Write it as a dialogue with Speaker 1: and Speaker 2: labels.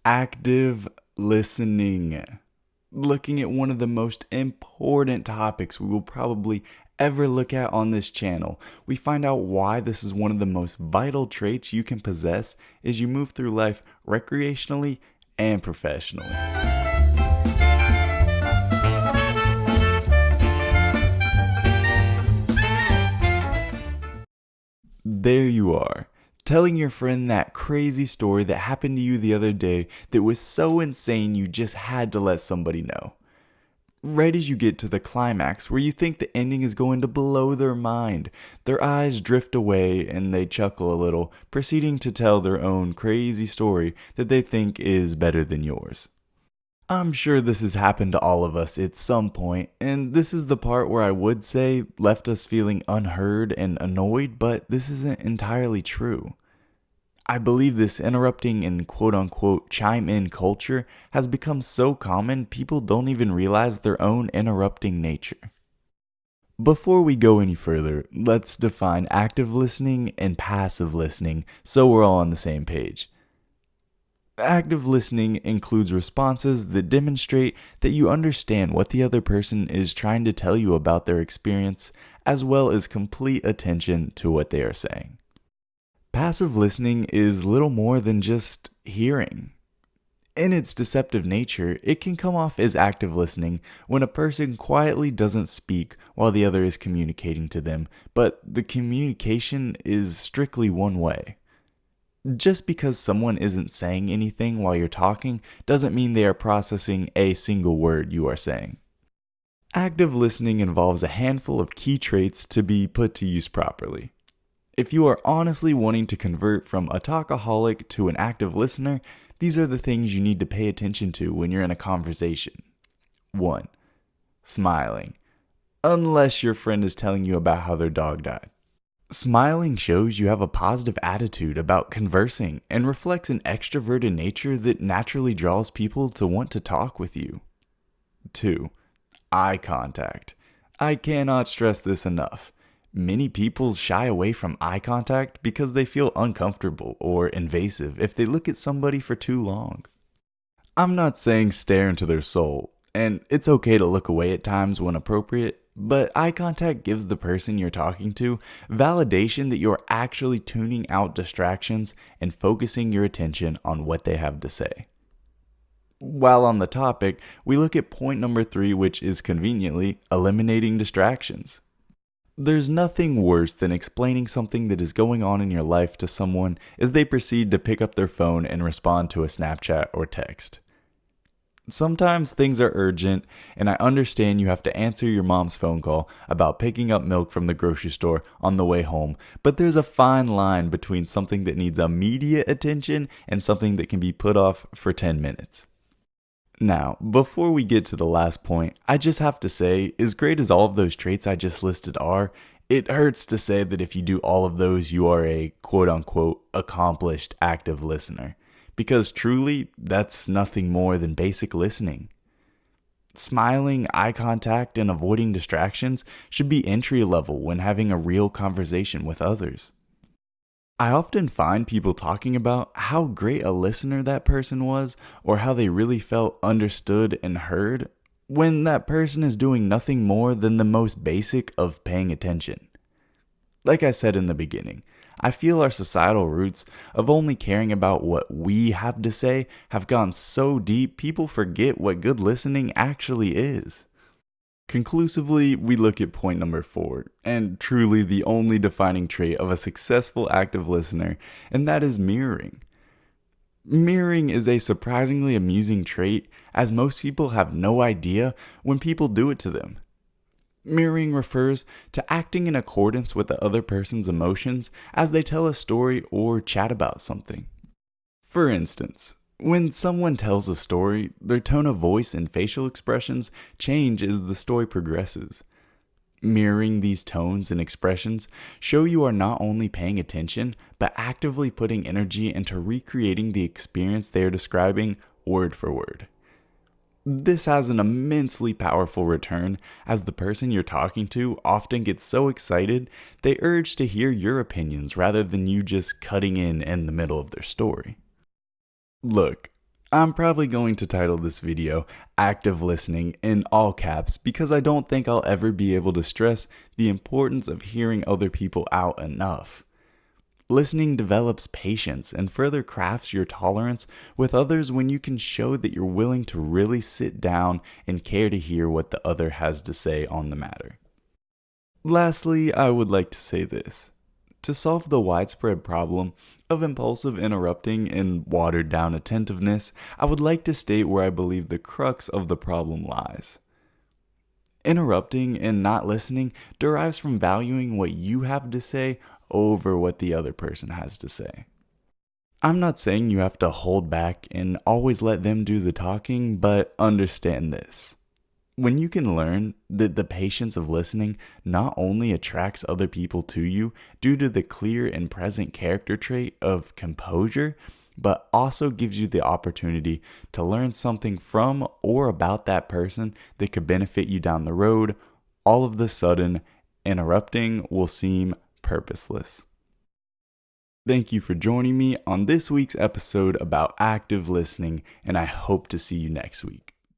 Speaker 1: Active listening. Looking at one of the most important topics we will probably ever look at on this channel, we find out why this is one of the most vital traits you can possess as you move through life recreationally and professionally. There you are, telling your friend that crazy story that happened to you the other day that was so insane you just had to let somebody know. Right as you get to the climax where you think the ending is going to blow their mind, their eyes drift away and they chuckle a little, proceeding to tell their own crazy story that they think is better than yours. I'm sure this has happened to all of us at some point, and this is the part where I would say left us feeling unheard and annoyed, but this isn't entirely true. I believe this interrupting and quote unquote chime in culture has become so common people don't even realize their own interrupting nature. Before we go any further, let's define active listening and passive listening so we're all on the same page. Active listening includes responses that demonstrate that you understand what the other person is trying to tell you about their experience, as well as complete attention to what they are saying. Passive listening is little more than just hearing. In its deceptive nature, it can come off as active listening when a person quietly doesn't speak while the other is communicating to them, but the communication is strictly one way. Just because someone isn't saying anything while you're talking doesn't mean they are processing a single word you are saying. Active listening involves a handful of key traits to be put to use properly. If you are honestly wanting to convert from a talkaholic to an active listener, these are the things you need to pay attention to when you're in a conversation. 1. Smiling. Unless your friend is telling you about how their dog died. Smiling shows you have a positive attitude about conversing and reflects an extroverted nature that naturally draws people to want to talk with you. 2. Eye contact. I cannot stress this enough. Many people shy away from eye contact because they feel uncomfortable or invasive if they look at somebody for too long. I'm not saying stare into their soul, and it's okay to look away at times when appropriate, but eye contact gives the person you're talking to validation that you're actually tuning out distractions and focusing your attention on what they have to say. While on the topic, we look at point number 3, which is conveniently eliminating distractions. There's nothing worse than explaining something that is going on in your life to someone as they proceed to pick up their phone and respond to a Snapchat or text. Sometimes things are urgent, and I understand you have to answer your mom's phone call about picking up milk from the grocery store on the way home, but there's a fine line between something that needs immediate attention and something that can be put off for 10 minutes. Now, before we get to the last point, I just have to say, as great as all of those traits I just listed are, it hurts to say that if you do all of those, you are a quote-unquote accomplished active listener. Because truly, that's nothing more than basic listening. Smiling, eye contact, and avoiding distractions should be entry level when having a real conversation with others. I often find people talking about how great a listener that person was or how they really felt understood and heard when that person is doing nothing more than the most basic of paying attention. Like I said in the beginning, I feel our societal roots of only caring about what we have to say have gone so deep people forget what good listening actually is. Conclusively, we look at point number 4, and truly the only defining trait of a successful active listener, and that is mirroring. Mirroring is a surprisingly amusing trait, as most people have no idea when people do it to them. Mirroring refers to acting in accordance with the other person's emotions as they tell a story or chat about something. For instance, when someone tells a story, their tone of voice and facial expressions change as the story progresses. Mirroring these tones and expressions show you are not only paying attention, but actively putting energy into recreating the experience they are describing word for word. This has an immensely powerful return as the person you're talking to often gets so excited they urge to hear your opinions rather than you just cutting in the middle of their story. Look, I'm probably going to title this video Active Listening in all caps because I don't think I'll ever be able to stress the importance of hearing other people out enough. Listening develops patience and further crafts your tolerance with others when you can show that you're willing to really sit down and care to hear what the other has to say on the matter. Lastly, I would like to say this. To solve the widespread problem of impulsive interrupting and watered down attentiveness, I would like to state where I believe the crux of the problem lies. Interrupting and not listening derives from valuing what you have to say over what the other person has to say. I'm not saying you have to hold back and always let them do the talking, but understand this. When you can learn that the patience of listening not only attracts other people to you due to the clear and present character trait of composure, but also gives you the opportunity to learn something from or about that person that could benefit you down the road, all of the sudden, interrupting will seem purposeless. Thank you for joining me on this week's episode about active listening, and I hope to see you next week.